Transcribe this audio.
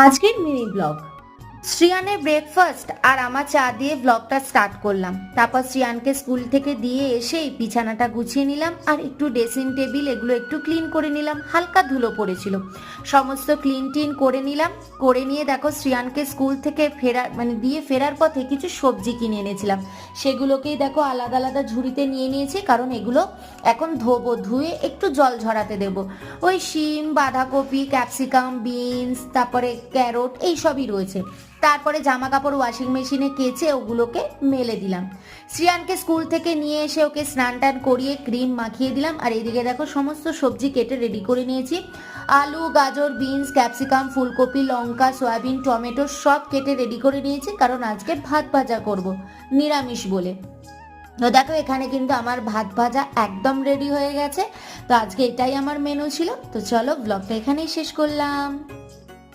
আজকের mini blog শ্রিয়ানের breakfast আর আমার চা দিয়ে ব্লগটা স্টার্ট করলাম। তারপর শ্রিয়ানকে স্কুল থেকে দিয়ে এসেই বিছানাটা গুছিয়ে নিলাম আর একটু ড্রেসিং টেবিল এগুলো একটু ক্লিন করে নিলাম, হালকা ধুলো পড়েছিল, সমস্ত ক্লিন টিন করে নিলাম। করে নিয়ে দেখো শ্রিয়ানকে স্কুল থেকে দিয়ে ফেরার পথে কিছু সবজি কিনে এনেছিলাম, সেগুলোকেই দেখো আলাদা আলাদা ঝুড়িতে নিয়ে নিয়েছি, কারণ এগুলো এখন ধোবো, ধুয়ে একটু জল ঝরাতে দেবো। ওই শিম, বাঁধাকপি, ক্যাপসিকাম, বিনস, তারপরে ক্যারট এইসবই রয়েছে। তারপরে জামা কাপড় ওয়াশিং মেশিনে কেচে ওগুলোকে মেলে দিলাম। শ্রিয়ানকে স্কুল থেকে নিয়ে এসে ওকে স্নান টান করিয়ে ক্রিম মাখিয়ে দিলাম। আর এইদিকে দেখো সমস্ত সবজি কেটে রেডি করে নিয়েছি। আলু, গাজর, বিনস, ক্যাপসিকাম, ফুলকপি, লঙ্কা, সয়াবিন, টমেটো সব কেটে রেডি করে নিয়েছি, কারণ আজকে ভাত ভাজা করব, নিরামিষ বলে। তো দেখো এখানে কিন্তু আমার ভাত ভাজা একদম রেডি হয়ে গেছে। তো আজকে এটাই আমার মেনু ছিল। তো চলো ব্লগটা এখানেই শেষ করলাম।